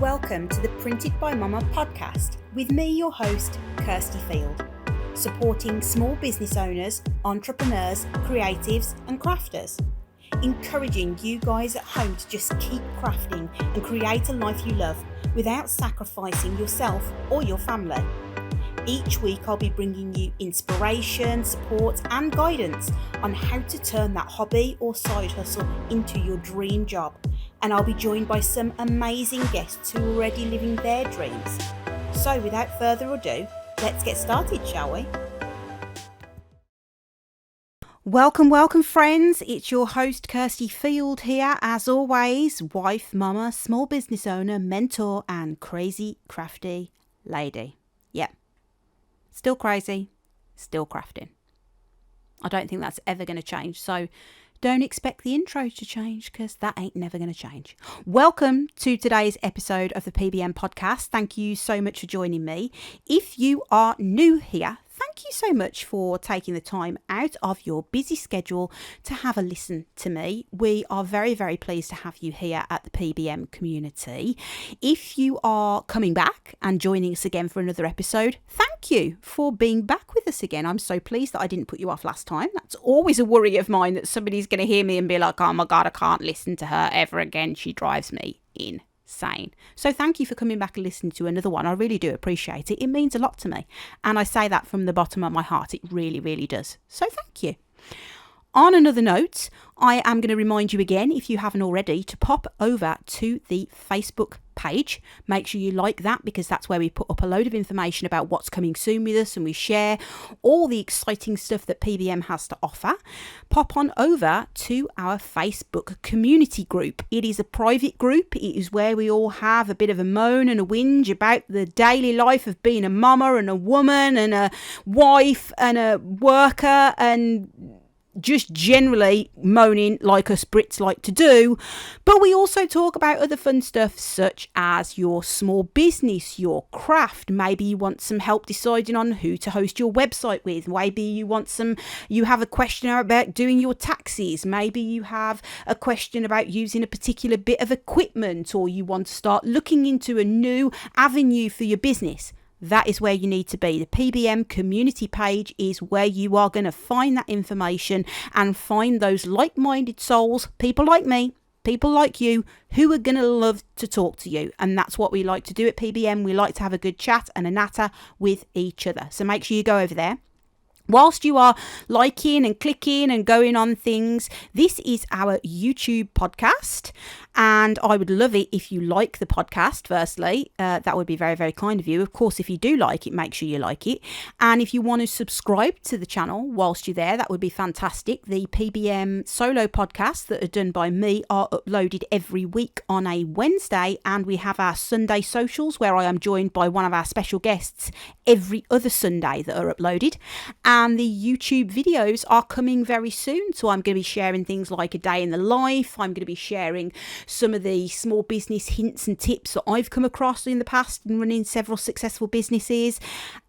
Welcome to the Printed by Mama podcast with me, your host, Kirsty Field, supporting small business owners, entrepreneurs, creatives and crafters, encouraging you guys at home to just keep crafting and create a life you love without sacrificing yourself or your family. Each week I'll be bringing you inspiration, support and guidance on how to turn that hobby or side hustle into your dream job. And I'll be joined by some amazing guests who are already living their dreams. So without further ado, let's get started, shall we? Welcome friends. It's your host Kirsty Field here, as always, wife, mama, small business owner, mentor and crazy crafty lady. Yep. Still crazy, still crafting. I don't think that's ever going to change. So don't expect the intro to change because that ain't never going to change. Welcome to today's episode of the PBM podcast. Thank you so much for joining me. If you are new here, thank you so much for taking the time out of your busy schedule to have a listen to me. We are very, very pleased to have you here at the PBM community. If you are coming back and joining us again for another episode, thank you for being back with us again. I'm so pleased that I didn't put you off last time. That's always a worry of mine, that somebody's going to hear me and be like, oh my God, I can't listen to her ever again. She drives me insane. So thank you for coming back and listening to another one. I really do appreciate it. It means a lot to me. And I say that from the bottom of my heart. It really, really does. So thank you. On another note, I am going to remind you again, if you haven't already, to pop over to the Facebook page. Make sure you like that, because that's where we put up a load of information about what's coming soon with us, and we share all the exciting stuff that PBM has to offer. Pop on over to our Facebook community group. It is a private group. It is where we all have a bit of a moan and a whinge about the daily life of being a mama and a woman and a wife and a worker, and just generally moaning like us Brits like to do. But we also talk about other fun stuff, such as your small business, your craft. Maybe you want some help deciding on who to host your website with. Maybe you have a question about doing your taxes. Maybe you have a question about using a particular bit of equipment, or you want to start looking into a new avenue for your business. That is where you need to be. The PBM community page is where you are going to find that information and find those like-minded souls, people like me, people like you, who are going to love to talk to you. And that's what we like to do at PBM. We like to have a good chat and a natter with each other. So make sure you go over there. Whilst you are liking and clicking and going on things, this is our YouTube podcast, and I would love it if you like the podcast, firstly. That would be very, very kind of you. Of course, if you do like it, make sure you like it. And if you want to subscribe to the channel whilst you're there, that would be fantastic. The PBM solo podcasts that are done by me are uploaded every week on a Wednesday, and we have our Sunday socials where I am joined by one of our special guests every other Sunday that are uploaded. And the YouTube videos are coming very soon. So I'm going to be sharing things like a day in the life. I'm going to be sharing some of the small business hints and tips that I've come across in the past in running several successful businesses.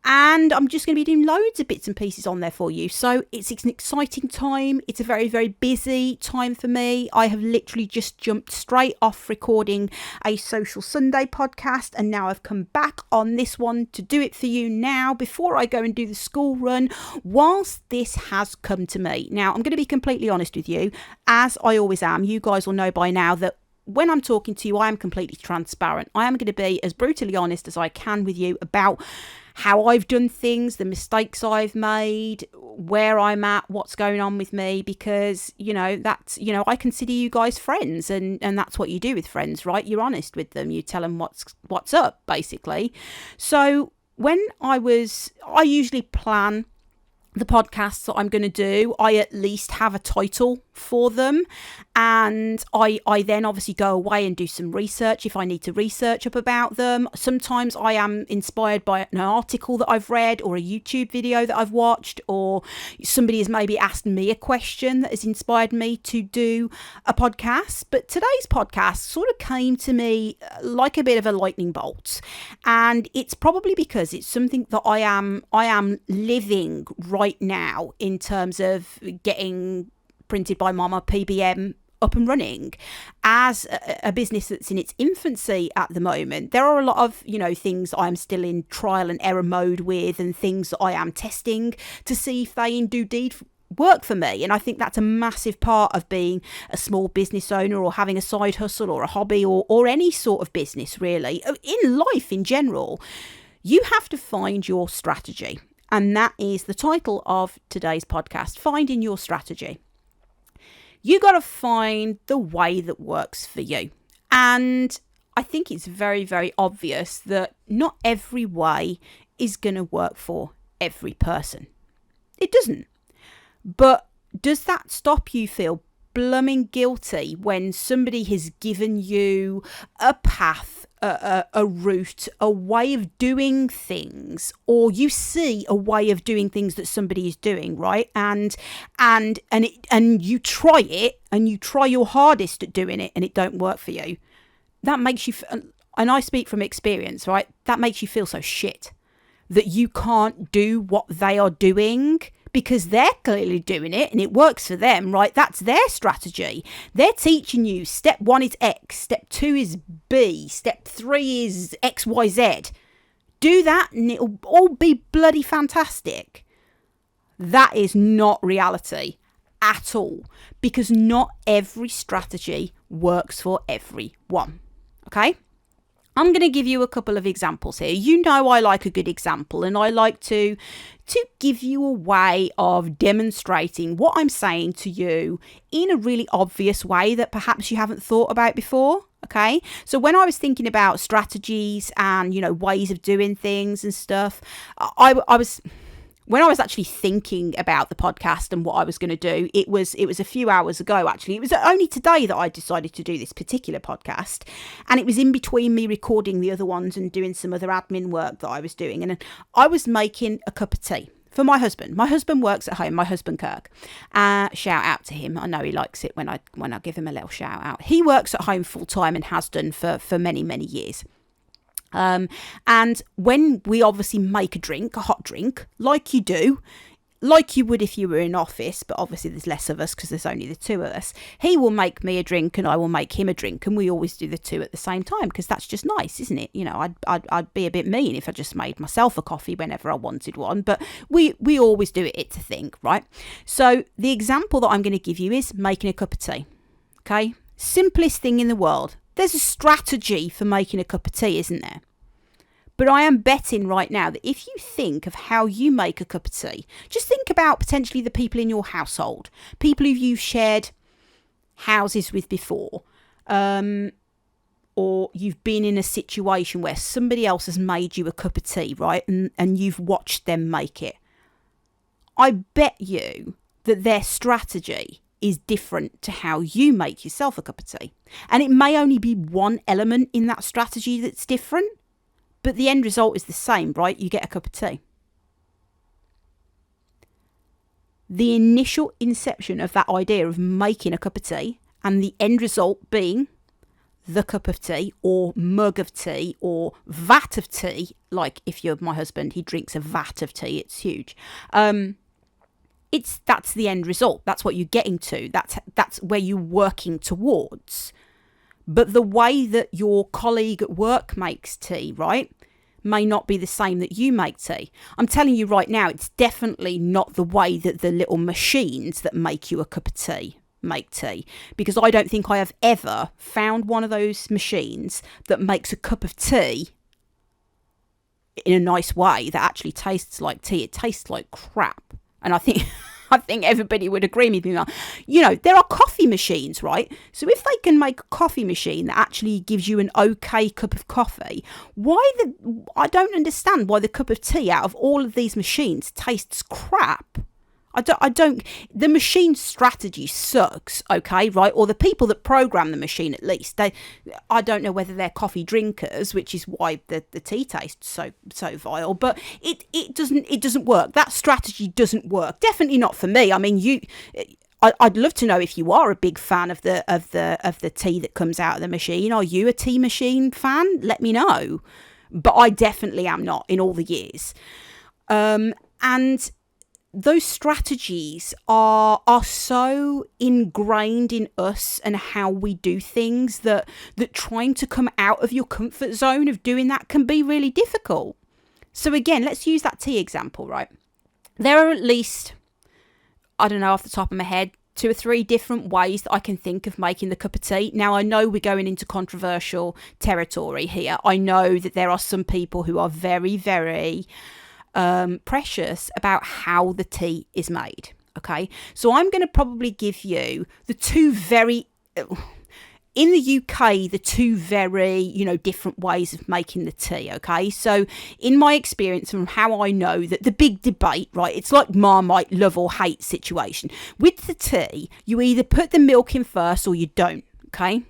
And I'm just going to be doing loads of bits and pieces on there for you. So it's an exciting time. It's a very, very busy time for me. I have literally just jumped straight off recording a Social Sunday podcast. And now I've come back on this one to do it for you now before I go and do the school run, whilst this has come to me. Now, I'm going to be completely honest with you, as I always am. You guys will know by now that when I'm talking to you, I am completely transparent. I am going to be as brutally honest as I can with you about how I've done things, the mistakes I've made, where I'm at, what's going on with me, because, I consider you guys friends, and that's what you do with friends, right? You're honest with them. You tell them what's up, basically. So when I usually plan the podcasts that I'm going to do, I at least have a title for them, and I then obviously go away and do some research if I need to research up about them. Sometimes I am inspired by an article that I've read or a YouTube video that I've watched, or somebody has maybe asked me a question that has inspired me to do a podcast. But today's podcast sort of came to me like a bit of a lightning bolt, and it's probably because it's something that I am living right now in terms of getting Printed by Mama PBM up and running. As a business that's in its infancy at the moment, there are a lot of, things I'm still in trial and error mode with, and things that I am testing to see if they indeed work for me. And I think that's a massive part of being a small business owner, or having a side hustle, or a hobby, or any sort of business really, in life in general. You have to find your strategy. And that is the title of today's podcast, Finding Your Strategy. You got to find the way that works for you. And I think it's very, very obvious that not every way is going to work for every person. It doesn't. But does that stop you feel blooming guilty when somebody has given you a path, a route, a way of doing things, or you see a way of doing things that somebody is doing, right? And you try it, and you try your hardest at doing it, and it don't work for you. That makes you, and I speak from experience, right? That makes you feel so shit that you can't do what they are doing, because they're clearly doing it and it works for them, right? That's their strategy. They're teaching you step 1 is X, step 2 is B, step 3 is XYZ. Do that and it'll all be bloody fantastic. That is not reality at all, because not every strategy works for everyone. Okay? I'm going to give you a couple of examples here. You know I like a good example, and I like to give you a way of demonstrating what I'm saying to you in a really obvious way that perhaps you haven't thought about before. Okay, so when I was thinking about strategies and, ways of doing things and stuff, when I was actually thinking about the podcast and what I was going to do, it was a few hours ago, actually. It was only today that I decided to do this particular podcast. And it was in between me recording the other ones and doing some other admin work that I was doing. And I was making a cup of tea for my husband. My husband works at home, my husband Kirk. Shout out to him. I know he likes it when I give him a little shout out. He works at home full time and has done for many, many years. And when we obviously make a hot drink, like you do, like you would if you were in office, but obviously there's less of us because there's only the two of us, he will make me a drink and I will make him a drink, and we always do the two at the same time because that's just nice, isn't it? I'd be a bit mean if I just made myself a coffee whenever I wanted one, but we always do it to think, right? So the example that I'm going to give you is making a cup of tea. Okay? Simplest thing in the world. There's a strategy for making a cup of tea, isn't there? But I am betting right now that if you think of how you make a cup of tea, just think about potentially the people in your household, people who you've shared houses with before, or you've been in a situation where somebody else has made you a cup of tea, right? And you've watched them make it. I bet you that their strategy is different to how you make yourself a cup of tea. And it may only be one element in that strategy that's different, but the end result is the same, right? You get a cup of tea. The initial inception of that idea of making a cup of tea and the end result being the cup of tea or mug of tea or vat of tea, like if you're my husband, he drinks a vat of tea, it's huge. That's the end result. That's what you're getting to. That's where you're working towards. But the way that your colleague at work makes tea, right, may not be the same that you make tea. I'm telling you right now, it's definitely not the way that the little machines that make you a cup of tea make tea. Because I don't think I have ever found one of those machines that makes a cup of tea in a nice way that actually tastes like tea. It tastes like crap. And I think everybody would agree with me. There are coffee machines, right? So if they can make a coffee machine that actually gives you an okay cup of coffee, I don't understand why the cup of tea out of all of these machines tastes crap. The machine strategy sucks, okay, right? Or the people that program the machine, at least, I don't know whether they're coffee drinkers, which is why the tea tastes so vile, but it doesn't work. That strategy doesn't work. Definitely not for me. I mean, I'd love to know if you are a big fan of the tea that comes out of the machine. Are you a tea machine fan? Let me know. But I definitely am not in all the years. And those strategies are so ingrained in us and how we do things that trying to come out of your comfort zone of doing that can be really difficult. So again, let's use that tea example, right? There are at least, I don't know off the top of my head, 2 or 3 different ways that I can think of making the cup of tea. Now, I know we're going into controversial territory here. I know that there are some people who are very, very precious about how the tea is made. Okay, so I'm going to probably give you the 2 very... in the UK, the 2 very, different ways of making the tea, okay? So in my experience from how I know that the big debate, right, it's like Marmite love or hate situation. With the tea, you either put the milk in first or you don't, okay?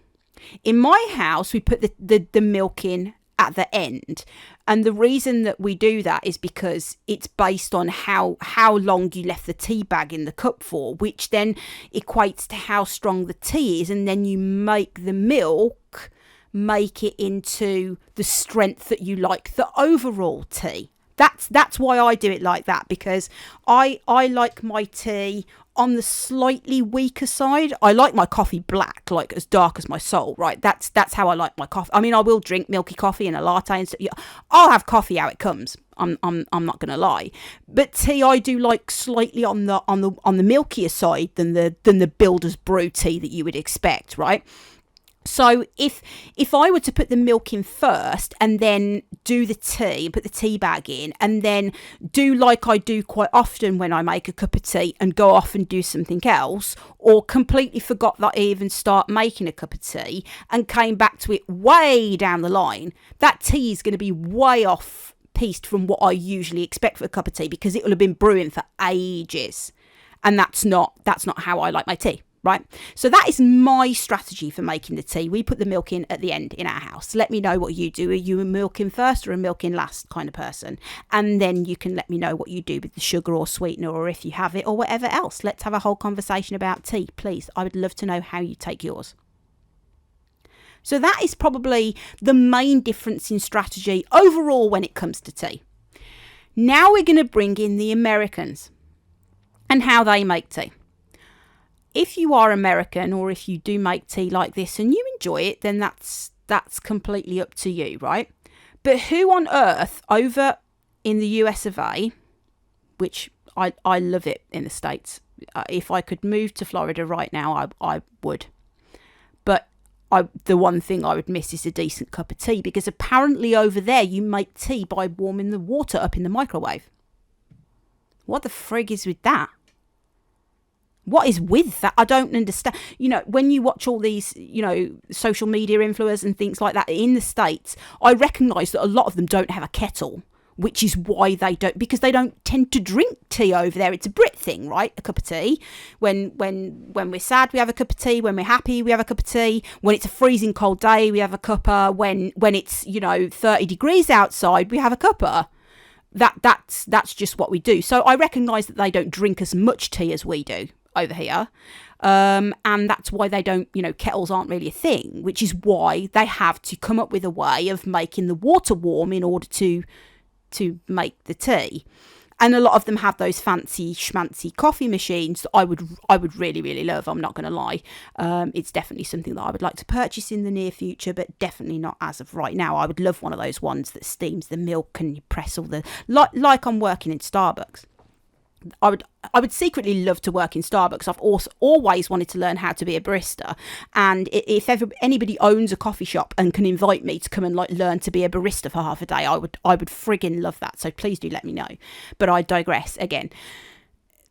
In my house, we put the milk in at the end. And the reason that we do that is because it's based on how long you left the tea bag in the cup for, which then equates to how strong the tea is. And then you make the milk, make it into the strength that you like the overall tea. That's why I do it like that, because I like my tea on the slightly weaker side. I like my coffee black, like as dark as my soul, right? That's how I like my coffee. I mean, I will drink milky coffee and a latte and stuff. I'll have coffee how it comes. I'm not gonna lie, but tea I do like slightly on the milkier side than the builder's brew tea that you would expect, right? So if I were to put the milk in first and then do the tea, put the tea bag in, and then do like I do quite often when I make a cup of tea and go off and do something else, or completely forgot that I even start making a cup of tea and came back to it way down the line, that tea is going to be way off piste from what I usually expect for a cup of tea, because it will have been brewing for ages. And that's not how I like my tea. Right, so that is my strategy for making the tea. We put the milk in at the end in our house. Let me know what you do. Are you a milk in first or a milk in last kind of person? And then you can let me know what you do with the sugar or sweetener, or if you have it, or whatever else. Let's have a whole conversation about tea, please. I would love to know how you take yours. So that is probably the main difference in strategy overall when it comes to tea. Now we're going to bring in the Americans and how they make tea. If you are American, or if you do make tea like this and you enjoy it, then that's completely up to you, right? But who on earth over in the US of A, which I love it in the States. If I could move to Florida right now, I would. But the one thing I would miss is a decent cup of tea, because apparently over there you make tea by warming the water up in the microwave. What the frig is with that? What is with that? I don't understand. When you watch all these, social media influencers and things like that in the States, I recognise that a lot of them don't have a kettle, which is why they don't, because they don't tend to drink tea over there. It's a Brit thing, right? A cup of tea. When we're sad, we have a cup of tea. When we're happy, we have a cup of tea. When it's a freezing cold day, we have a cuppa. When it's 30 degrees outside, we have a cuppa. That's just what we do. So I recognise that they don't drink as much tea as we do over here, and that's why they don't, kettles aren't really a thing, which is why they have to come up with a way of making the water warm in order to make the tea. And a lot of them have those fancy schmancy coffee machines that I would really, really love. I'm not going to lie. It's definitely something that I would like to purchase in the near future, but definitely not as of right now. I would love one of those ones that steams the milk and you press all the, like I'm working in Starbucks. I would secretly love to work in Starbucks. I've also always wanted to learn how to be a barista, and if ever anybody owns a coffee shop and can invite me to come and learn to be a barista for half a day, I would friggin' love that. So please do let me know. But I digress again.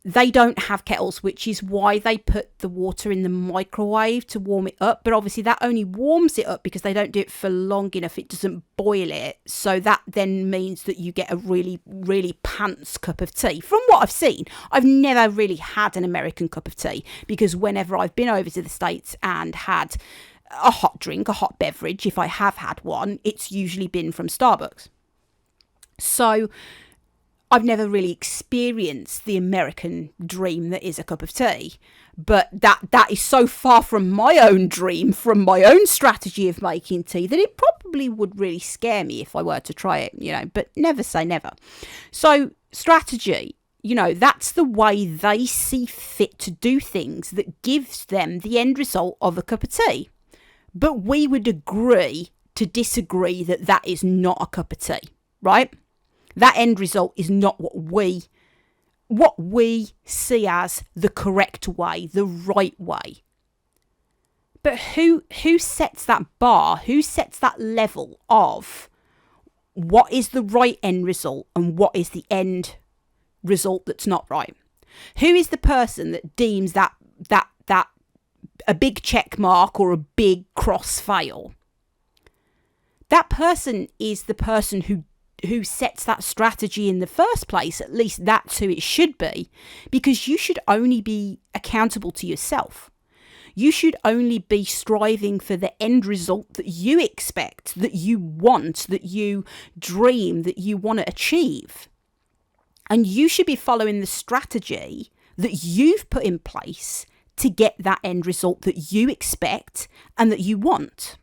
They don't have kettles, which is why they put the water in the microwave to warm it up. But obviously that only warms it up because they don't do it for long enough. It doesn't boil it. So that then means that you get a really, really pants cup of tea. From what I've seen, I've never really had an American cup of tea, because whenever I've been over to the States and had a hot drink, a hot beverage, if I have had one, it's usually been from Starbucks. So I've never really experienced the American dream that is a cup of tea, but that is so far from my own dream, from my own strategy of making tea, that it probably would really scare me if I were to try it, but never say never. So strategy, that's the way they see fit to do things that gives them the end result of a cup of tea. But we would agree to disagree that that is not a cup of tea, right? That end result is not what we see as the correct way, the right way. But who sets that bar? Who sets that level of what is the right end result and what is the end result that's not right? Who is the person that deems that a big check mark or a big cross fail? That person is the person who sets that strategy in the first place. At least that's who it should be, because you should only be accountable to yourself. You should only be striving for the end result that you expect, that you want, that you dream, that you want to achieve. And you should be following the strategy that you've put in place to get that end result that you expect and that you want.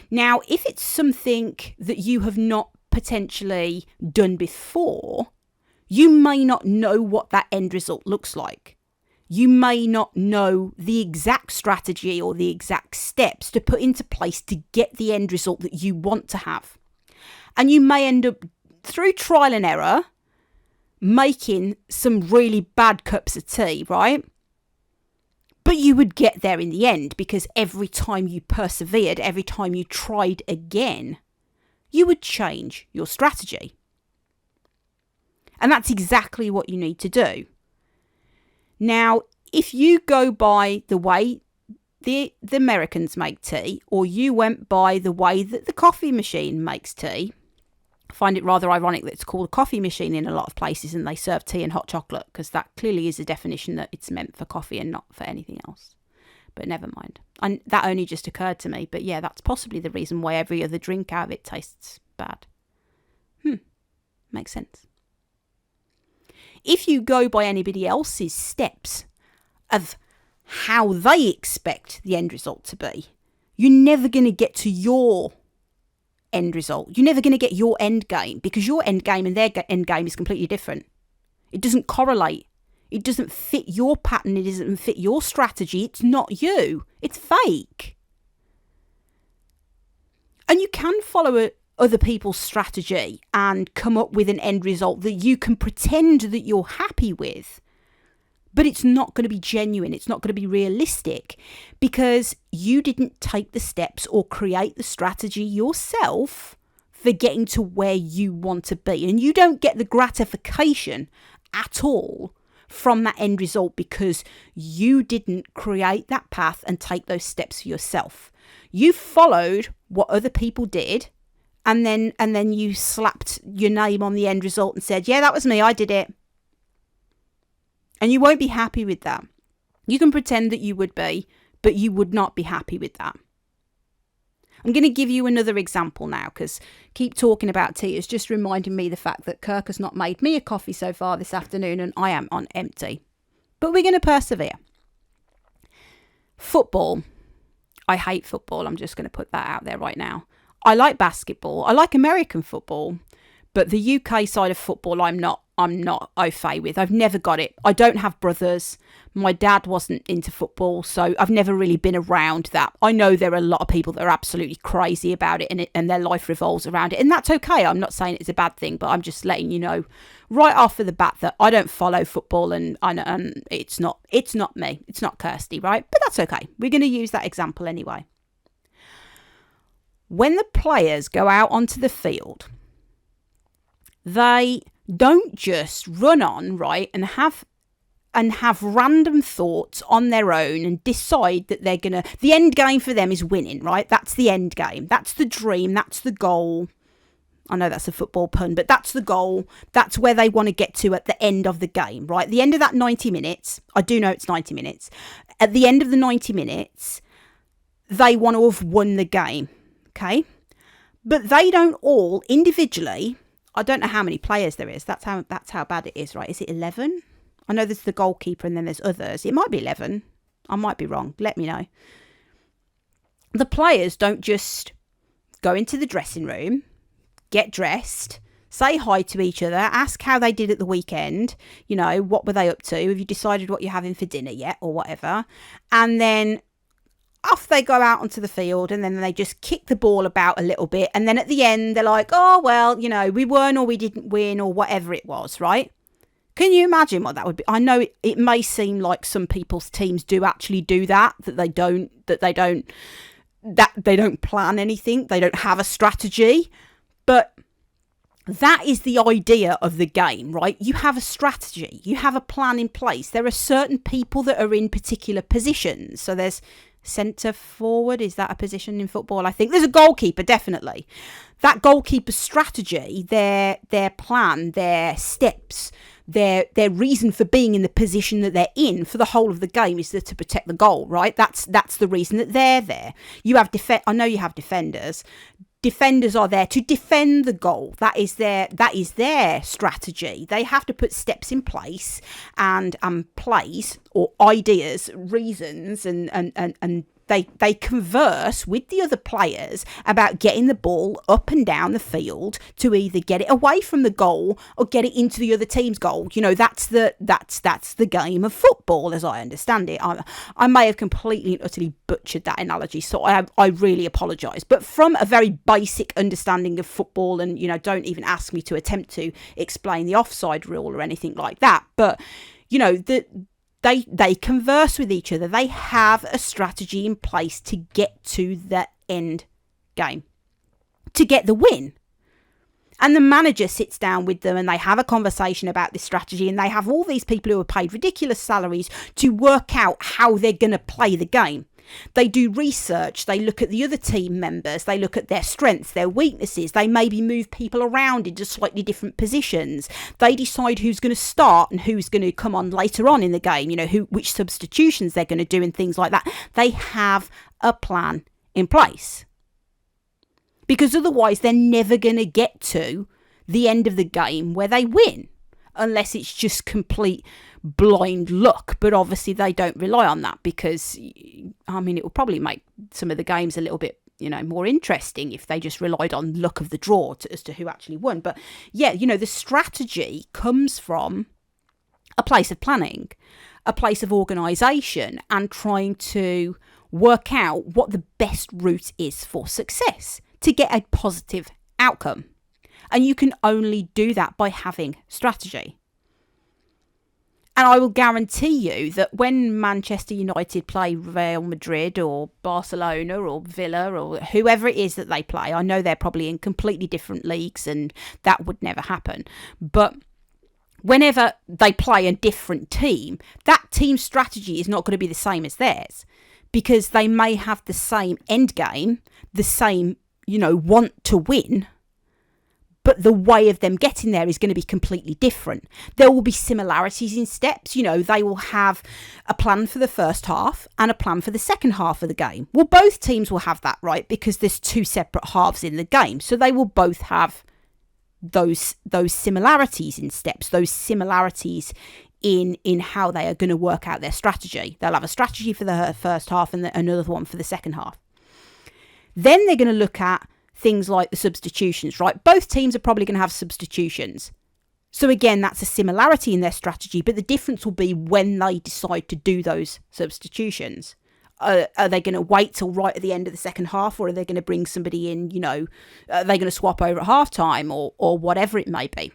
Now, if it's something that you have not potentially done before, you may not know what that end result looks like. You may not know the exact strategy or the exact steps to put into place to get the end result that you want to have. And you may end up, through trial and error, making some really bad cups of tea, right? But you would get there in the end, because every time you persevered, every time you tried again, you would change your strategy. And that's exactly what you need to do. Now, if you go by the way the Americans make tea, or you went by the way that the coffee machine makes tea, I find it rather ironic that it's called a coffee machine in a lot of places and they serve tea and hot chocolate, because that clearly is a definition that it's meant for coffee and not for anything else. But never mind. And that only just occurred to me. But yeah, that's possibly the reason why every other drink out of it tastes bad. Makes sense. If you go by anybody else's steps of how they expect the end result to be, you're never going to get to your end result. You're never going to get your end game, because your end game and their end game is completely different. It doesn't correlate. It doesn't fit your pattern. It doesn't fit your strategy. It's not you. It's fake. And you can follow other people's strategy and come up with an end result that you can pretend that you're happy with. But it's not going to be genuine. It's not going to be realistic, because you didn't take the steps or create the strategy yourself for getting to where you want to be. And you don't get the gratification at all from that end result, because you didn't create that path and take those steps for yourself. You followed what other people did, and then you slapped your name on the end result and said, yeah, that was me, I did it. And you won't be happy with that. You can pretend that you would be, but you would not be happy with that. I'm going to give you another example now, because keep talking about tea is just reminding me the fact that Kirk has not made me a coffee so far this afternoon, and I am on empty. But we're going to persevere. Football. I hate football. I'm just going to put that out there right now. I like basketball. I like American football. But the UK side of football, I'm not au fait with. I've never got it. I don't have brothers. My dad wasn't into football, so I've never really been around that. I know there are a lot of people that are absolutely crazy about it, and their life revolves around it, and that's okay. I'm not saying it's a bad thing, but I'm just letting you know right off of the bat that I don't follow football, and it's not me. It's not Kirsty, right? But that's okay. We're going to use that example anyway. When the players go out onto the field, they don't just run on, right, and have random thoughts on their own and decide that the end game for them is winning, right? That's the end game. That's the dream. That's the goal. I know that's a football pun, but that's the goal. That's where they want to get to at the end of the game, right? The end of that 90 minutes, I do know it's 90 minutes. At the end of the 90 minutes, they want to have won the game, okay? But they don't all individually. I don't know how many players there is. That's how bad it is, right? Is it 11? I know there's the goalkeeper and then there's others. It might be 11. I might be wrong. Let me know. The players don't just go into the dressing room, get dressed, say hi to each other, ask how they did at the weekend, what were they up to, have you decided what you're having for dinner yet, or whatever. And then off they go out onto the field, and then they just kick the ball about a little bit, and then at the end they're like, oh well, we won or we didn't win, or whatever it was, right? Can you imagine what that would be? I know it may seem like some people's teams do actually do that they don't plan anything, they don't have a strategy, but that is the idea of the game, right? You have a strategy, you have a plan in place. There are certain people that are in particular positions. So there's centre forward, is that a position in football? I think there's a goalkeeper, definitely. That goalkeeper's strategy, their plan, their steps, their reason for being in the position that they're in for the whole of the game is to protect the goal, right? That's the reason that they're there. You have I know you have defenders. Defenders are there to defend the goal. That is their strategy. They have to put steps in place and plays or ideas, reasons, and they converse with the other players about getting the ball up and down the field to either get it away from the goal or get it into the other team's goal. That's the game of football as I understand it. I may have completely and utterly butchered that analogy, so I really apologise. But from a very basic understanding of football, and don't even ask me to attempt to explain the offside rule or anything like that. But They converse with each other. They have a strategy in place to get to the end game, to get the win. And the manager sits down with them and they have a conversation about this strategy, and they have all these people who are paid ridiculous salaries to work out how they're going to play the game. They do research, they look at the other team members, they look at their strengths, their weaknesses, they maybe move people around into slightly different positions. They decide who's going to start and who's going to come on later on in the game, which substitutions they're going to do and things like that. They have a plan in place. Because otherwise they're never going to get to the end of the game where they win, unless it's just complete blind luck. But obviously they don't rely on that, because it will probably make some of the games a little bit more interesting if they just relied on luck of the draw as to who actually won. But yeah, the strategy comes from a place of planning, a place of organisation, and trying to work out what the best route is for success to get a positive outcome. And you can only do that by having strategy. And I will guarantee you that when Manchester United play Real Madrid or Barcelona or Villa or whoever it is that they play, I know they're probably in completely different leagues and that would never happen. But whenever they play a different team, that team's strategy is not going to be the same as theirs, because they may have the same end game, the same, want to win, but the way of them getting there is going to be completely different. There will be similarities in steps. They will have a plan for the first half and a plan for the second half of the game. Well, both teams will have that, right? Because there's two separate halves in the game. So they will both have those similarities in steps, those similarities in how they are going to work out their strategy. They'll have a strategy for the first half and another one for the second half. Then they're going to look at things like the substitutions, right? Both teams are probably going to have substitutions. So again, that's a similarity in their strategy, but the difference will be when they decide to do those substitutions. Are they going to wait till right at the end of the second half, or are they going to bring somebody in, are they going to swap over at half time or whatever it may be?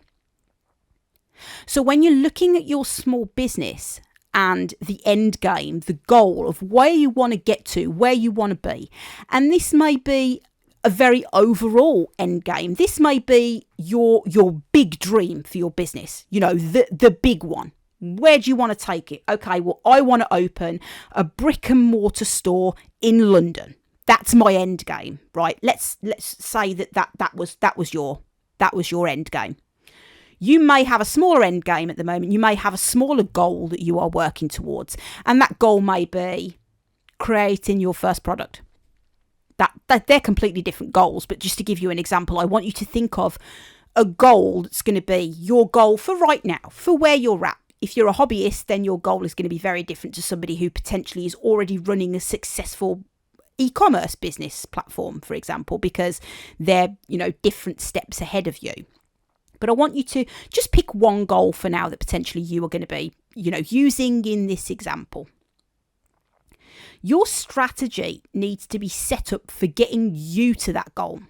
So when you're looking at your small business and the end game, the goal of where you want to get to, where you want to be, and this may be a very overall end game. This may be your big dream for your business, the big one. Where do you want to take it? Okay, well, I want to open a brick and mortar store in London. That's my end game, right? Let's say that was your end game. You may have a smaller end game at the moment. You may have a smaller goal that you are working towards, and that goal may be creating your first product. That they're completely different goals, but just to give you an example, I want you to think of a goal that's going to be your goal for right now, for where you're at. If you're a hobbyist, then your goal is going to be very different to somebody who potentially is already running a successful e-commerce business platform, for example, because they're, different steps ahead of you. But I want you to just pick one goal for now that potentially you are going to be, using in this example. Your strategy needs to be set up for getting you to that goal.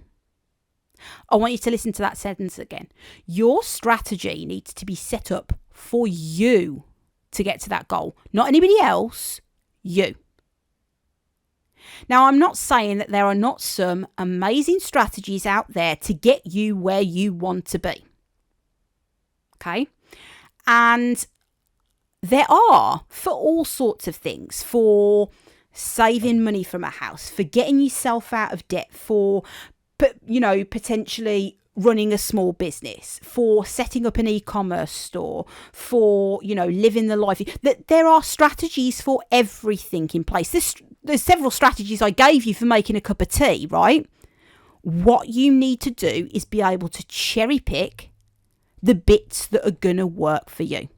I want you to listen to that sentence again. Your strategy needs to be set up for you to get to that goal. Not anybody else, you. Now, I'm not saying that there are not some amazing strategies out there to get you where you want to be. Okay? And there are for all sorts of things, for saving money from a house, for getting yourself out of debt, for, potentially running a small business, for setting up an e-commerce store, for, living the life. There are strategies for everything in place. There's several strategies I gave you for making a cup of tea, right? What you need to do is be able to cherry pick the bits that are going to work for you.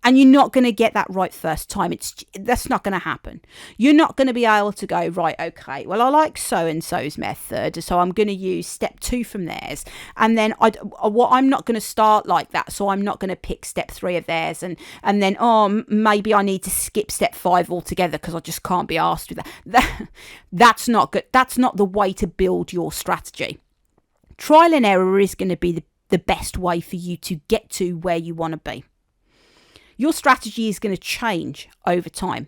And you're not going to get that right first time. That's not going to happen. You're not going to be able to go, right, okay, well, I like so-and-so's method, so I'm going to use step 2 from theirs. And then I'm not going to start like that, so I'm not going to pick step 3 of theirs. And then, maybe I need to skip step 5 altogether because I just can't be asked with that. That's not good. That's not the way to build your strategy. Trial and error is going to be the best way for you to get to where you want to be. Your strategy is going to change over time,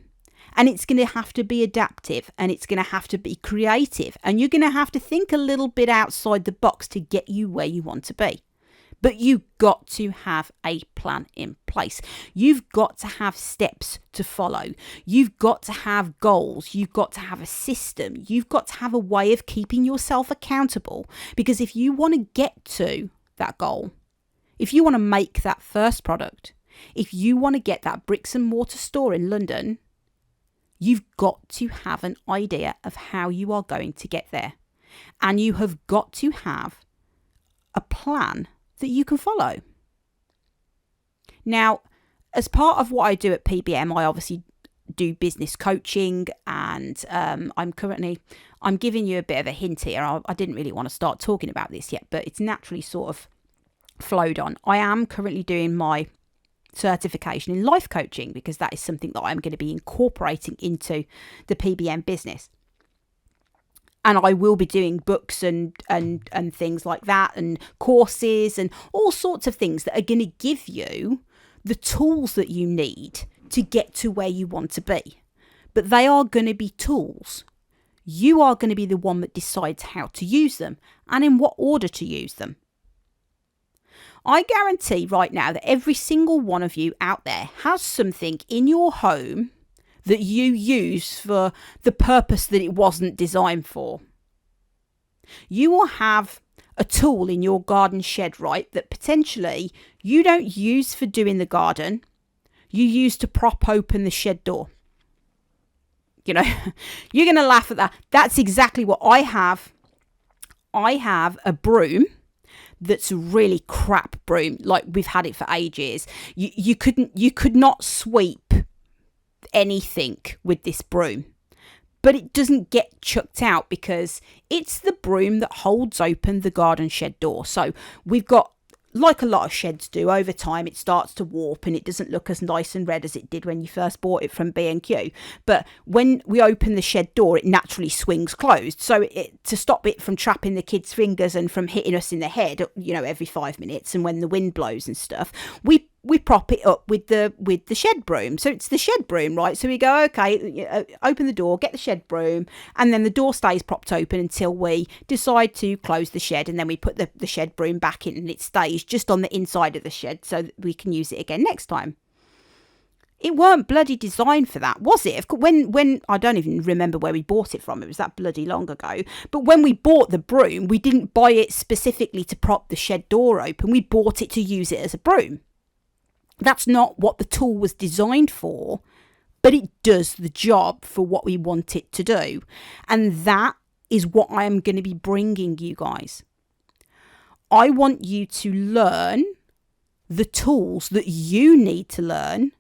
and it's going to have to be adaptive, and it's going to have to be creative, and you're going to have to think a little bit outside the box to get you where you want to be. But you've got to have a plan in place. You've got to have steps to follow. You've got to have goals. You've got to have a system. You've got to have a way of keeping yourself accountable, because if you want to get to that goal, if you want to make that first product, if you want to get that bricks and mortar store in London, you've got to have an idea of how you are going to get there. And you have got to have a plan that you can follow. Now, as part of what I do at PBM, I obviously do business coaching, and I'm giving you a bit of a hint here. I didn't really want to start talking about this yet, but it's naturally sort of flowed on. I am currently doing my certification in life coaching, because that is something that I'm going to be incorporating into the PBM business. And I will be doing books and things like that, and courses and all sorts of things that are going to give you the tools that you need to get to where you want to be. But they are going to be tools. You are going to be the one that decides how to use them and in what order to use them. I guarantee right now that every single one of you out there has something in your home that you use for the purpose that it wasn't designed for. You will have a tool in your garden shed, right, that potentially you don't use for doing the garden. You use to prop open the shed door. You're going to laugh at that. That's exactly what I have. I have a broom that's a really crap broom. Like, we've had it for ages. You could not sweep anything with this broom, but it doesn't get chucked out because it's the broom that holds open the garden shed door. So we've got, like a lot of sheds do, over time it starts to warp and it doesn't look as nice and red as it did when you first bought it from B&Q. But when we open the shed door, it naturally swings closed. So to stop it from trapping the kids' fingers and from hitting us in the head, every 5 minutes, and when the wind blows and stuff, we prop it up with the shed broom. So it's the shed broom, right? So we go, okay, open the door, get the shed broom, and then the door stays propped open until we decide to close the shed, and then we put the shed broom back in, and it stays just on the inside of the shed so that we can use it again next time. It weren't bloody designed for that, was it? When I don't even remember where we bought it from. It was that bloody long ago. But when we bought the broom, we didn't buy it specifically to prop the shed door open. We bought it to use it as a broom. That's not what the tool was designed for, but it does the job for what we want it to do. And that is what I am going to be bringing you guys. I want you to learn the tools that you need to learn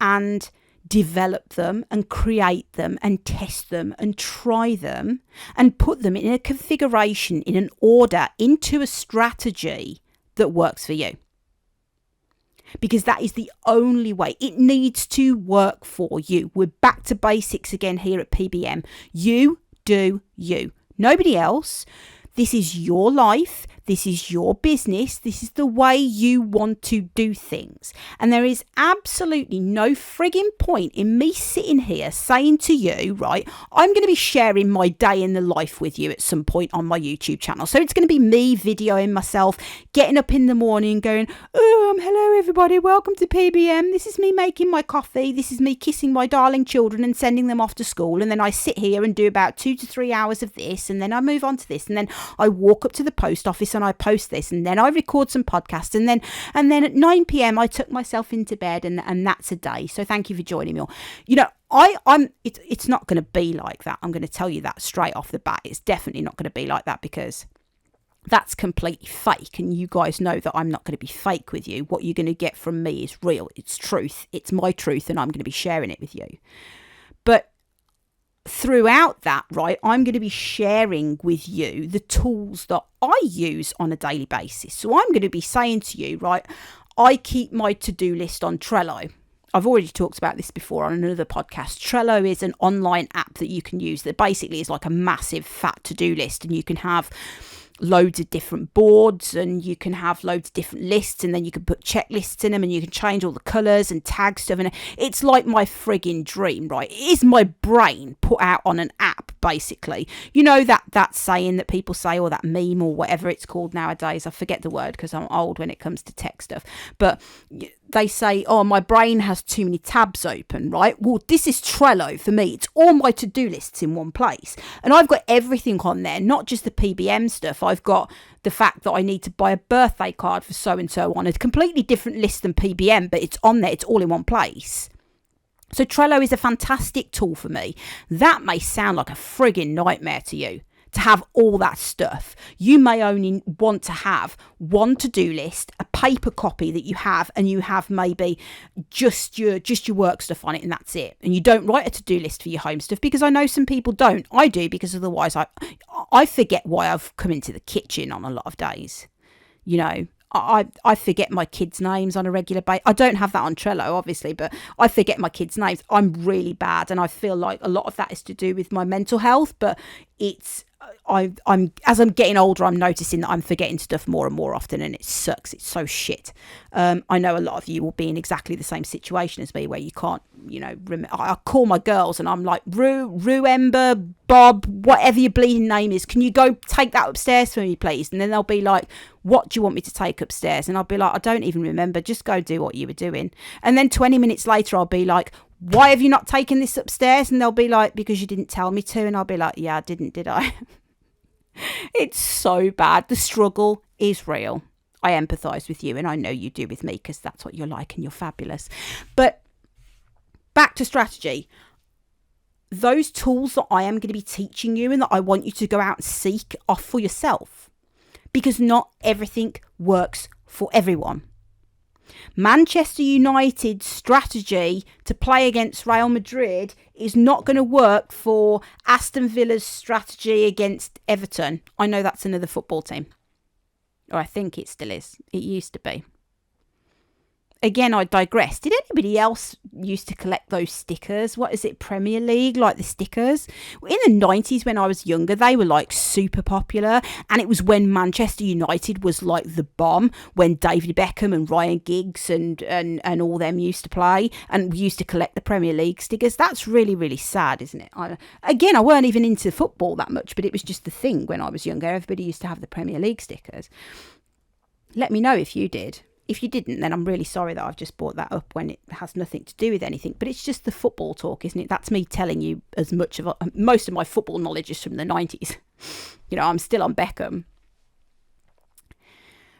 and develop them and create them and test them and try them and put them in a configuration, in an order, into a strategy that works for you. Because that is the only way. It needs to work for you. We're back to basics again here at PBM. You do you. Nobody else. This is your life. This is your business. This is the way you want to do things. And there is absolutely no frigging point in me sitting here saying to you, right, I'm going to be sharing my day in the life with you at some point on my YouTube channel. So it's going to be me videoing myself, getting up in the morning going, hello everybody, welcome to PBM. This is me making my coffee. This is me kissing my darling children and sending them off to school. And then I sit here and do about 2 to 3 hours of this. And then I move on to this. And then I walk up to the post office and I post this, and then I record some podcasts, and then at 9 p.m. I took myself into bed, and that's a day. So thank you for joining me all. You know, it's not going to be like that. I'm going to tell you that straight off the bat. It's definitely not going to be like that, because that's completely fake, and you guys know that I'm not going to be fake with you. What you're going to get from me is real. It's truth. It's my truth, and I'm going to be sharing it with you. But throughout that, right, I'm going to be sharing with you the tools that I use on a daily basis. So I'm going to be saying to you, right, I keep my to-do list on Trello. I've already talked about this before on another podcast. Trello is an online app that you can use that basically is like a massive fat to-do list, and you can have loads of different boards, and you can have loads of different lists, and then you can put checklists in them, and you can change all the colours and tag stuff, and it's like my frigging dream, right? It is my brain put out on an app, basically. You know that saying that people say, or that meme, or whatever it's called nowadays. I forget the word because I'm old when it comes to tech stuff, but they say, oh, my brain has too many tabs open, right? Well, this is Trello for me. It's all my to-do lists in one place. And I've got everything on there, not just the PBM stuff. I've got the fact that I need to buy a birthday card for so-and-so on a completely different list than PBM, but it's on there. It's all in one place. So Trello is a fantastic tool for me. That may sound like a frigging nightmare to you, to have all that stuff. You may only want to have one to-do list, a paper copy that you have, and you have maybe just your work stuff on it, and that's it. And you don't write a to-do list for your home stuff, because I know some people don't. I do, because otherwise I forget why I've come into the kitchen on a lot of days. You know, I forget my kids' names on a regular basis. I don't have that on Trello, obviously, but I forget my kids' names. I'm really bad, and I feel like a lot of that is to do with my mental health, but it's I'm as I'm getting older, I'm noticing that I'm forgetting stuff more and more often, and it sucks. It's so shit. I know a lot of you will be in exactly the same situation as me, where you can't, you know, I call my girls and I'm like, Rue, Ember, Bob, whatever your bleeding name is, can you go take that upstairs for me, please? And then they'll be like, what do you want me to take upstairs? And I'll be like, I don't even remember. Just go do what you were doing. And then 20 minutes later, I'll be like, why have you not taken this upstairs? And they'll be like, because you didn't tell me to. And I'll be like, yeah, I didn't, did I? It's so bad. The struggle is real. I empathise with you, and I know you do with me, because that's what you're like, and you're fabulous. But back to strategy. Those tools that I am going to be teaching you, and that I want you to go out and seek, are for yourself, because not everything works for everyone. Manchester United's strategy to play against Real Madrid is not going to work for Aston Villa's strategy against Everton. I know that's another football team. Or I think it still is. It used to be. Again, I digress. Did anybody else used to collect those stickers? What is it, Premier League, like the stickers? In the 90s, when I was younger, they were like super popular. And it was when Manchester United was like the bomb, when David Beckham and Ryan Giggs and all them used to play, and we used to collect the Premier League stickers. That's really, really sad, isn't it? I weren't even into football that much, but it was just the thing when I was younger. Everybody used to have the Premier League stickers. Let me know if you did. If you didn't, then I'm really sorry that I've just brought that up when it has nothing to do with anything. But it's just the football talk, isn't it? That's me telling you as much of most of my football knowledge is from the 90s. You know, I'm still on Beckham.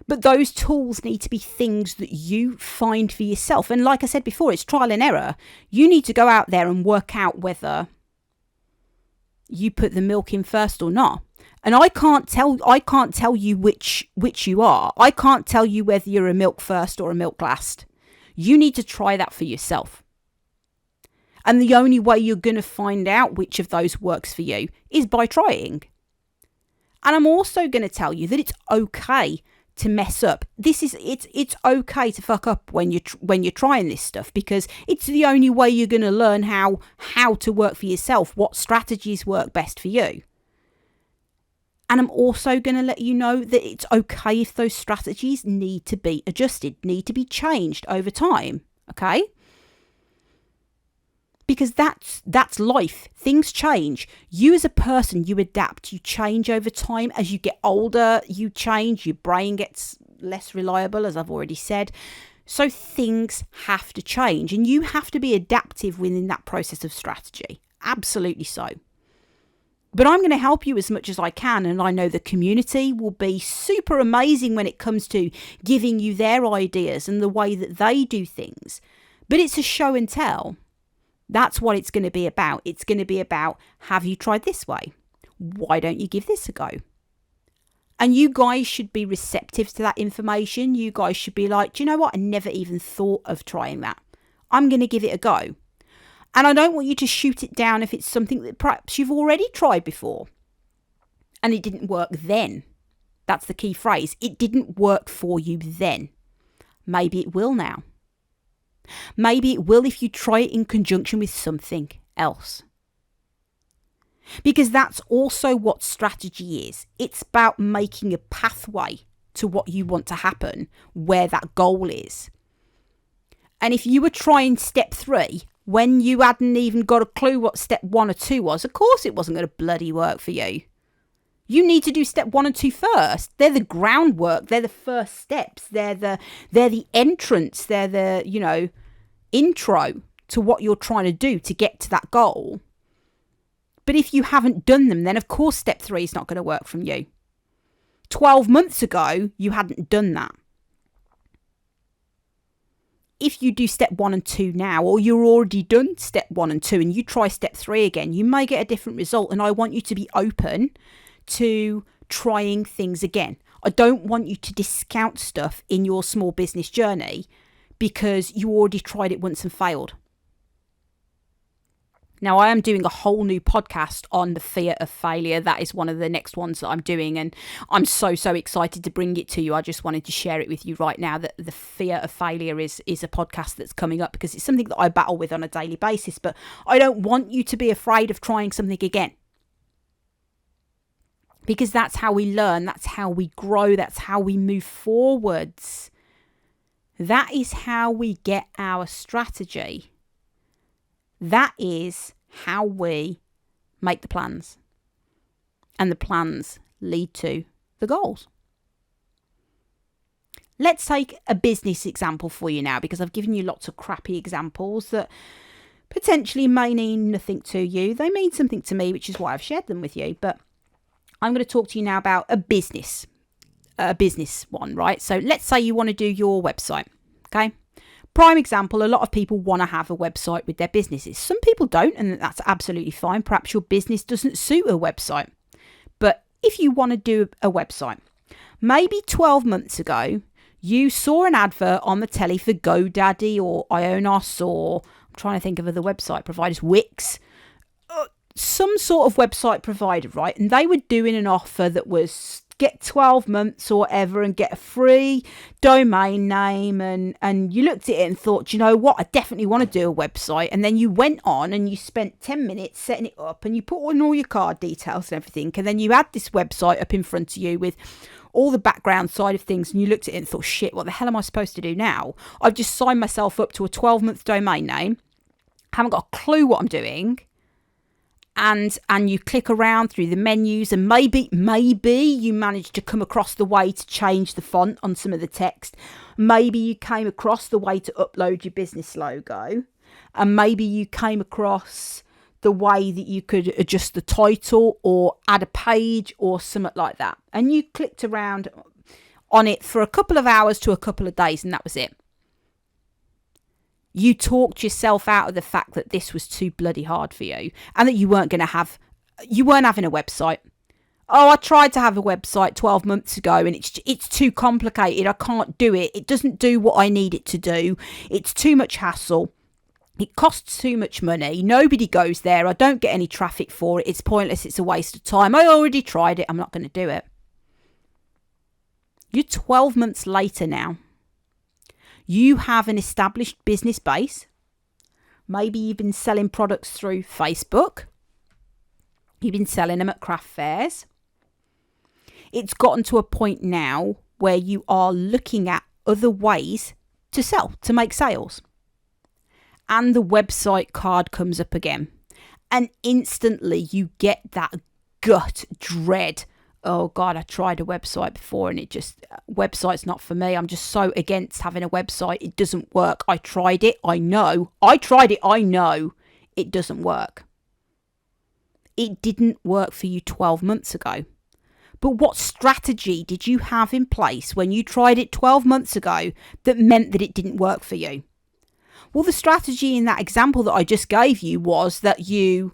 But those tools need to be things that you find for yourself. And like I said before, it's trial and error. You need to go out there and work out whether you put the milk in first or not. And I can't tell you which you are. I can't tell you whether you're a milk first or a milk last. You need to try that for yourself. And the only way you're going to find out which of those works for you is by trying. And I'm also going to tell you that it's okay to mess up. It's okay to fuck up when you're trying this stuff, because it's the only way you're going to learn how to work for yourself, what strategies work best for you. And I'm also going to let you know that it's okay if those strategies need to be adjusted, need to be changed over time, okay? Because that's life. Things change. You as a person, you adapt, you change over time. As you get older, you change. Your brain gets less reliable, as I've already said. So things have to change, and you have to be adaptive within that process of strategy. Absolutely so. But I'm going to help you as much as I can, and I know the community will be super amazing when it comes to giving you their ideas and the way that they do things. But it's a show and tell. That's what it's going to be about. It's going to be about, have you tried this way? Why don't you give this a go? And you guys should be receptive to that information. You guys should be like, do you know what? I never even thought of trying that. I'm going to give it a go. And I don't want you to shoot it down if it's something that perhaps you've already tried before and it didn't work then. That's the key phrase. It didn't work for you then. Maybe it will now. Maybe it will if you try it in conjunction with something else. Because that's also what strategy is. It's about making a pathway to what you want to happen, where that goal is. And if you were trying step 3 when you hadn't even got a clue what step 1 or 2 was, of course it wasn't going to bloody work for you. You need to do step 1 and 2 first. They're the groundwork. They're the first steps. They're the entrance. They're the, intro to what you're trying to do to get to that goal. But if you haven't done them, then of course step 3 is not going to work from you. 12 months ago, you hadn't done that. If you do step 1 and 2 now, or you're already done step 1 and 2 and you try step 3 again, you may get a different result. And I want you to be open to trying things again. I don't want you to discount stuff in your small business journey because you already tried it once and failed. Now, I am doing a whole new podcast on the fear of failure. That is one of the next ones that I'm doing, and I'm so excited to bring it to you. I just wanted to share it with you right now, that the fear of failure is a podcast that's coming up, because it's something that I battle with on a daily basis. But I don't want you to be afraid of trying something again, because that's how we learn, that's how we grow, that's how we move forwards. That is how we get our strategy. That is how we make the plans. And the plans lead to the goals. Let's take a business example for you now, because I've given you lots of crappy examples that potentially may mean nothing to you. They mean something to me, which is why I've shared them with you. But I'm going to talk to you now about a business one, right? So let's say you want to do your website, okay? Prime example, a lot of people want to have a website with their businesses. Some people don't, and that's absolutely fine. Perhaps your business doesn't suit a website. But if you want to do a website, maybe 12 months ago, you saw an advert on the telly for GoDaddy or Ionos, or I'm trying to think of other website providers, Wix, some sort of website provider, right? And they were doing an offer that was get 12 months or whatever and get a free domain name, and you looked at it and thought, you know what, I definitely want to do a website. And then you went on and you spent 10 minutes setting it up, and you put in all your card details and everything, and then you had this website up in front of you with all the background side of things, and you looked at it and thought, shit, what the hell am I supposed to do now? I've just signed myself up to a 12-month domain name, haven't got a clue what I'm doing. And you click around through the menus, and maybe you managed to come across the way to change the font on some of the text. Maybe you came across the way to upload your business logo, and maybe you came across the way that you could adjust the title or add a page or something like that. And you clicked around on it for a couple of hours to a couple of days, and that was it. You talked yourself out of the fact that this was too bloody hard for you, and that you weren't having a website. Oh, I tried to have a website 12 months ago, and it's too complicated. I can't do it. It doesn't do what I need it to do. It's too much hassle. It costs too much money. Nobody goes there. I don't get any traffic for it. It's pointless. It's a waste of time. I already tried it. I'm not going to do it. You're 12 months later now. You have an established business base. Maybe you've been selling products through Facebook. You've been selling them at craft fairs. It's gotten to a point now where you are looking at other ways to sell, to make sales. And the website card comes up again. And instantly you get that gut dread. Oh God, I tried a website before and website's not for me. I'm just so against having a website. It doesn't work. I tried it. I know. It doesn't work. It didn't work for you 12 months ago. But what strategy did you have in place when you tried it 12 months ago that meant that it didn't work for you? Well, the strategy in that example that I just gave you was that you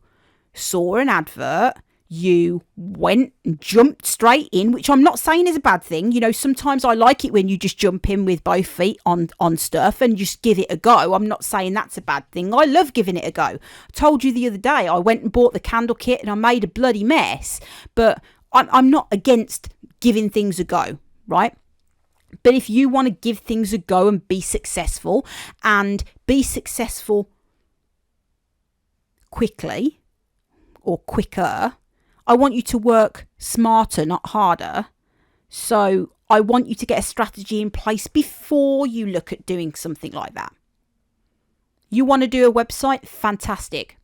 saw an advert, you went and jumped straight in, which I'm not saying is a bad thing. You know, sometimes I like it when you just jump in with both feet on stuff and just give it a go. I'm not saying that's a bad thing. I love giving it a go. I told you the other day, I went and bought the candle kit and I made a bloody mess, but I'm not against giving things a go, right? But if you want to give things a go and be successful quickly or quicker, I want you to work smarter, not harder. So I want you to get a strategy in place before you look at doing something like that. You want to do a website? Fantastic.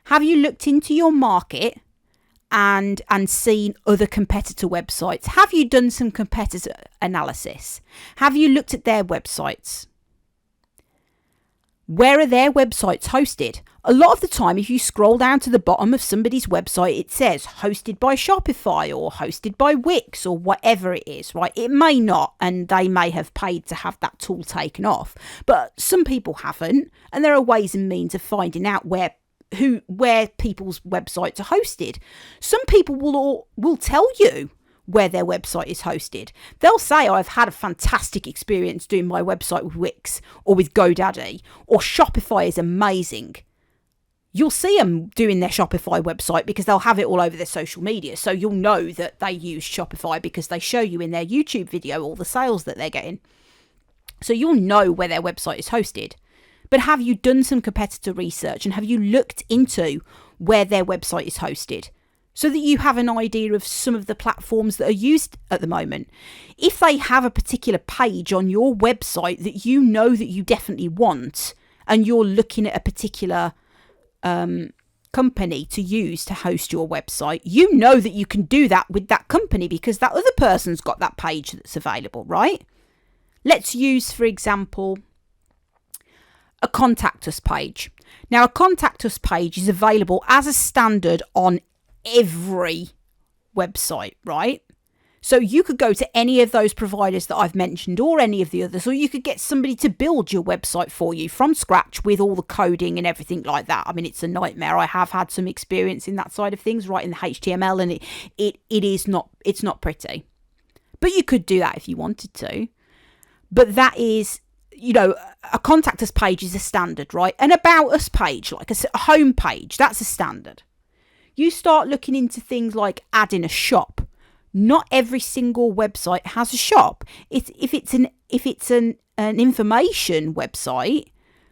Have you looked into your market and seen other competitor websites? Have you done some competitor analysis? Have you looked at their websites? Where are their websites hosted? A lot of the time, if you scroll down to the bottom of somebody's website, it says hosted by Shopify or hosted by Wix or whatever it is, right? It may not, and they may have paid to have that tool taken off, but some people haven't, and there are ways and means of finding out where people's websites are hosted. Some people will tell you where their website is hosted. They'll say, I've had a fantastic experience doing my website with Wix or with GoDaddy, or Shopify is amazing. You'll see them doing their Shopify website because they'll have it all over their social media. So you'll know that they use Shopify because they show you in their YouTube video all the sales that they're getting. So you'll know where their website is hosted. But have you done some competitor research and have you looked into where their website is hosted so that you have an idea of some of the platforms that are used at the moment? If they have a particular page on your website that you know that you definitely want and you're looking at a particular company to use to host your website, you know that you can do that with that company because that other person's got that page that's available, right? Let's use, for example, a contact us page. Now, a contact us page is available as a standard on every website, right? So you could go to any of those providers that I've mentioned or any of the others, or you could get somebody to build your website for you from scratch with all the coding and everything like that. I mean, it's a nightmare. I have had some experience in that side of things, writing the HTML, and it's not pretty. But you could do that if you wanted to. But that is, you know, a contact us page is a standard, right? An about us page, like a home page, that's a standard. You start looking into things like adding a shop. Not every single website has a shop. If it's an information website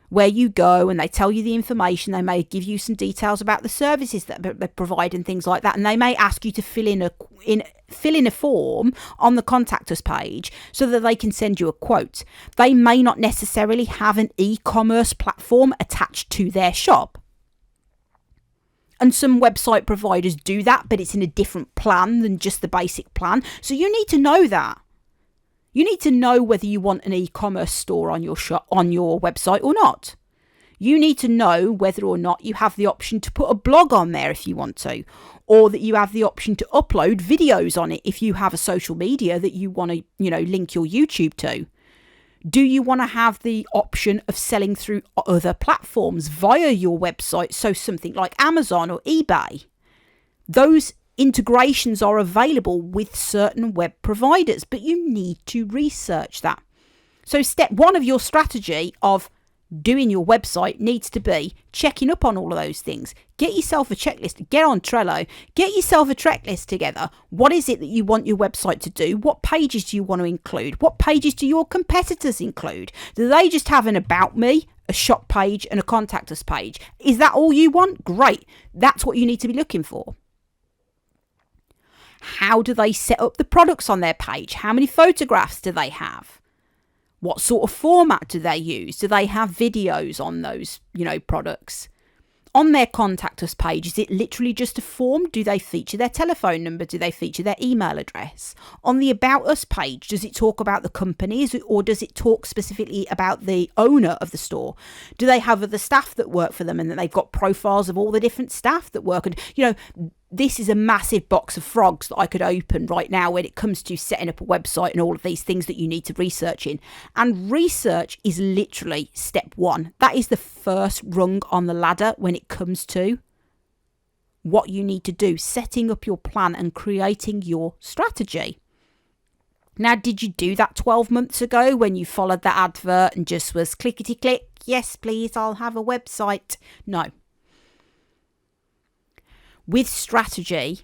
where you go and they tell you the information, they may give you some details about the services that they provide and things like that, and they may ask you to fill in a form on the contact us page so that they can send you a quote. They may not necessarily have an e-commerce platform attached to their shop. And some website providers do that, but it's in a different plan than just the basic plan. So you need to know that. You need to know whether you want an e-commerce store on your shop, on your website or not. You need to know whether or not you have the option to put a blog on there if you want to, or that you have the option to upload videos on it if you have a social media that you want to, link your YouTube to. Do you want to have the option of selling through other platforms via your website? So something like Amazon or eBay. Those integrations are available with certain web providers, but you need to research that. So step one of your strategy of doing your website needs to be checking up on all of those things. Get yourself a checklist, get on Trello, get yourself a checklist together. What is it that you want your website to do? What pages do you want to include? What pages do your competitors include? Do they just have an about me, a shop page and a contact us page? Is that all you want? Great. That's what you need to be looking for. How do they set up the products on their page? How many photographs do they have? What sort of format do they use? Do they have videos on those, products? On their contact us page, is it literally just a form? Do they feature their telephone number? Do they feature their email address? On the about us page, does it talk about the companies, or does it talk specifically about the owner of the store? Do they have other staff that work for them and that they've got profiles of all the different staff that work? And, this is a massive box of frogs that I could open right now when it comes to setting up a website and all of these things that you need to research in. And research is literally step one. That is the first rung on the ladder when it comes to what you need to do, setting up your plan and creating your strategy. Now, did you do that 12 months ago when you followed that advert and just was clickety click? Yes, please, I'll have a website. No. With strategy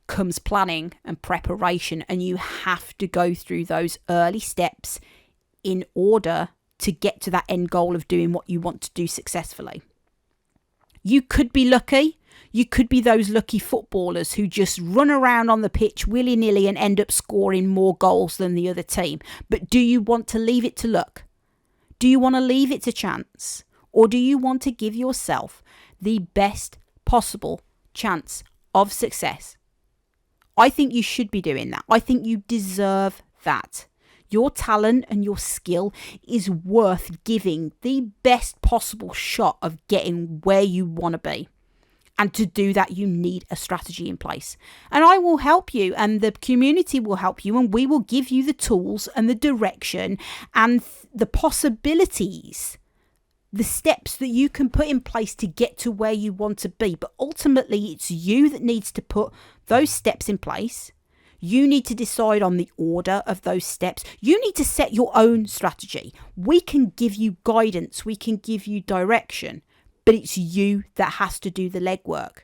comes planning and preparation, and you have to go through those early steps in order to get to that end goal of doing what you want to do successfully. You could be lucky. You could be those lucky footballers who just run around on the pitch willy-nilly and end up scoring more goals than the other team. But do you want to leave it to luck? Do you want to leave it to chance? Or do you want to give yourself the best possible chance of success? I think you should be doing that. I think you deserve that. Your talent and your skill is worth giving the best possible shot of getting where you want to be. And to do that, you need a strategy in place. And I will help you, and the community will help you, and we will give you the tools and the direction and the possibilities, the steps that you can put in place to get to where you want to be. But ultimately, it's you that needs to put those steps in place. You need to decide on the order of those steps. You need to set your own strategy. We can give you guidance. We can give you direction. But it's you that has to do the legwork.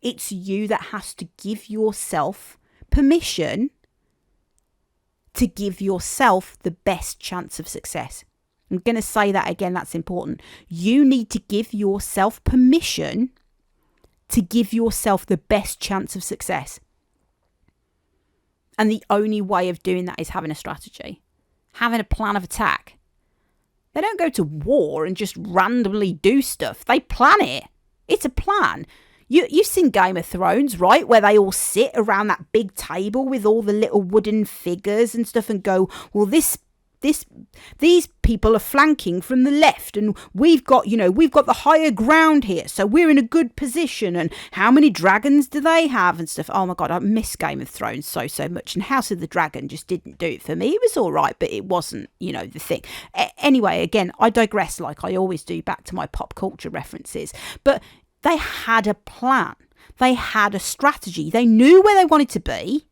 It's you that has to give yourself permission to give yourself the best chance of success. I'm going to say that again, that's important. You need to give yourself permission to give yourself the best chance of success. And the only way of doing that is having a strategy, having a plan of attack. They don't go to war and just randomly do stuff. They plan it. It's a plan. You've seen Game of Thrones, right? Where they all sit around that big table with all the little wooden figures and stuff and go, well, these people are flanking from the left, and we've got the higher ground here, so we're in a good position. And how many dragons do they have and stuff? Oh my God, I miss Game of Thrones so much. And House of the Dragon just didn't do it for me. It was all right, but it wasn't, the thing. Anyway, again, I digress like I always do, back to my pop culture references. But they had a plan. They had a strategy. They knew where they wanted to be.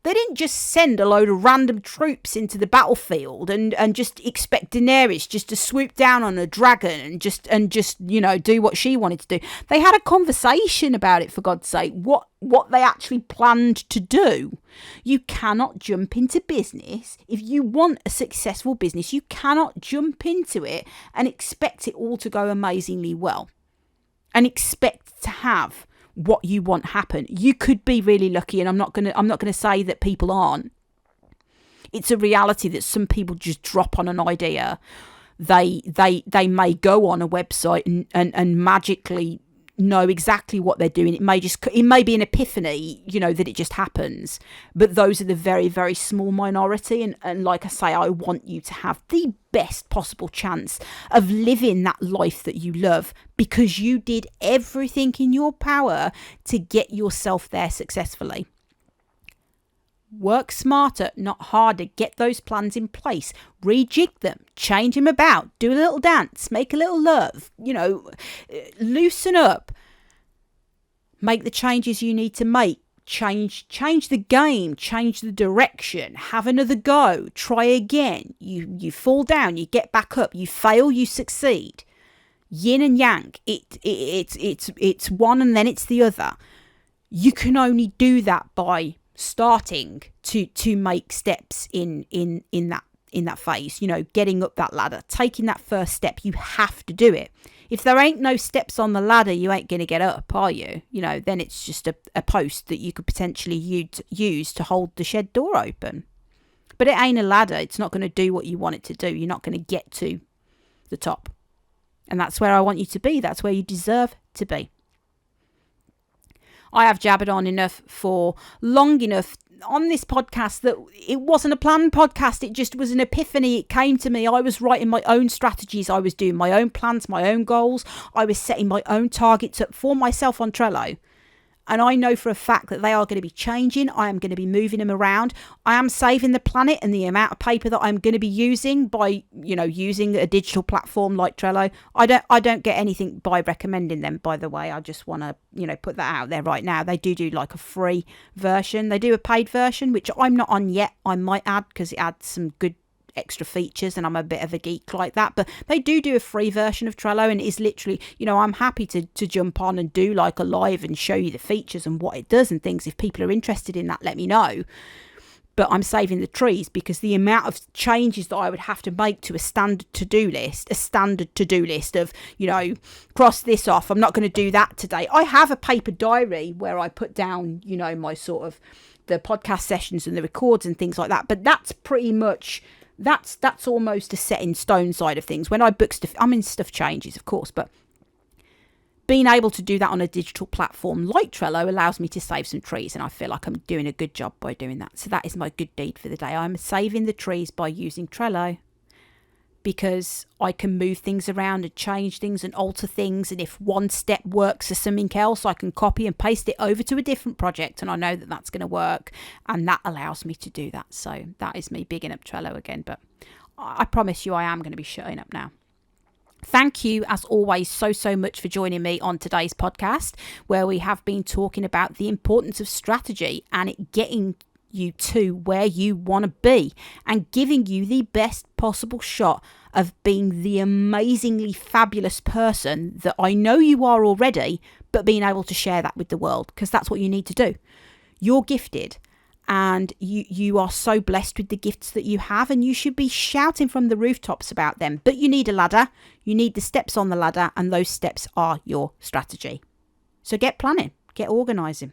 They didn't just send a load of random troops into the battlefield and just expect Daenerys just to swoop down on a dragon and just do what she wanted to do. They had a conversation about it, for God's sake, what they actually planned to do. You cannot jump into business. If you want a successful business, you cannot jump into it and expect it all to go amazingly well and expect to have what you want happen. You could be really lucky, and I'm not gonna say that people aren't. It's a reality that some people just drop on an idea. They may go on a website and magically know exactly what they're doing. It may be an epiphany, that it just happens. But those are the very, very small minority. And like I say, I want you to have the best possible chance of living that life that you love, because you did everything in your power to get yourself there successfully. Work smarter, not harder. Get those plans in place. Rejig them. Change them about. Do a little dance. Make a little love. Loosen up. Make the changes you need to make. change the game, change the direction, have another go, try again. You fall down, you get back up, you fail, you succeed. Yin and yang. It's one and then it's the other. You can only do that by starting to make steps in that phase, getting up that ladder, taking that first step. You have to do it. If there ain't no steps on the ladder, you ain't going to get up, are you? Then it's just a post that you could potentially use to hold the shed door open. But it ain't a ladder. It's not going to do what you want it to do. You're not going to get to the top. And that's where I want you to be. That's where you deserve to be. I have jabbered on enough for long enough on this podcast that it wasn't a planned podcast. It just was an epiphany. It came to me. I was writing my own strategies. I was doing my own plans, my own goals. I was setting my own targets up for myself on Trello. And I know for a fact that they are going to be changing. I am going to be moving them around. I am saving the planet and the amount of paper that I'm going to be using by, using a digital platform like Trello. I don't get anything by recommending them, by the way. I just want to, put that out there right now. They do like a free version. They do a paid version, which I'm not on yet. I might add because it adds some good extra features and I'm a bit of a geek like that, but they do a free version of Trello, and it is literally, I'm happy to jump on and do like a live and show you the features and what it does and things. If people are interested in that, let me know. But I'm saving the trees because the amount of changes that I would have to make to a standard to-do list of, cross this off. I'm not going to do that today. I have a paper diary where I put down, my sort of the podcast sessions and the records and things like that. But that's pretty much, that's almost a set in stone side of things. When I book stuff, stuff changes, of course, but being able to do that on a digital platform like Trello allows me to save some trees, and I feel like I'm doing a good job by doing that. So that is my good deed for the day. I'm saving the trees by using Trello because I can move things around and change things and alter things. And if one step works for something else, I can copy and paste it over to a different project, and I know that that's going to work, and that allows me to do that. So that is me bigging up Trello again, but I promise you I am going to be shutting up now. Thank you, as always, so much for joining me on today's podcast, where we have been talking about the importance of strategy and it getting you to where you want to be and giving you the best possible shot of being the amazingly fabulous person that I know you are already, but being able to share that with the world, because that's what you need to do. You're gifted. And you are so blessed with the gifts that you have, and you should be shouting from the rooftops about them. But you need a ladder. You need the steps on the ladder, and those steps are your strategy. So get planning, get organising.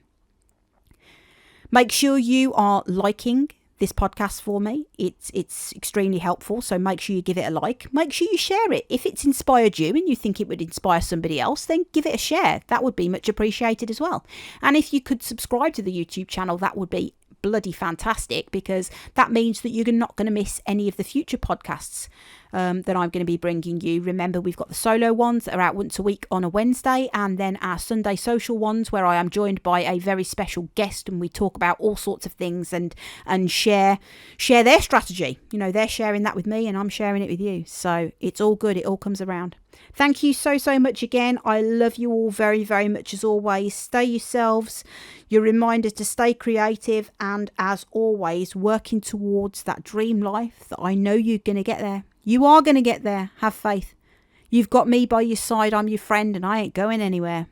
Make sure you are liking this podcast for me. It's extremely helpful, so make sure you give it a like. Make sure you share it. If it's inspired you and you think it would inspire somebody else, then give it a share. That would be much appreciated as well. And if you could subscribe to the YouTube channel, that would be bloody fantastic, because that means that you're not going to miss any of the future podcasts that I'm going to be bringing you. Remember, we've got the solo ones that are out once a week on a Wednesday, and then our Sunday social ones where I am joined by a very special guest and we talk about all sorts of things and share their strategy. They're sharing that with me and I'm sharing it with you. So it's all good. It all comes around. Thank you so much again. I love you all very, very much as always. Stay yourselves. Your reminder to stay creative, and as always, working towards that dream life that I know you're going to get there. You are going to get there. Have faith. You've got me by your side. I'm your friend and I ain't going anywhere.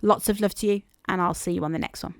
Lots of love to you, and I'll see you on the next one.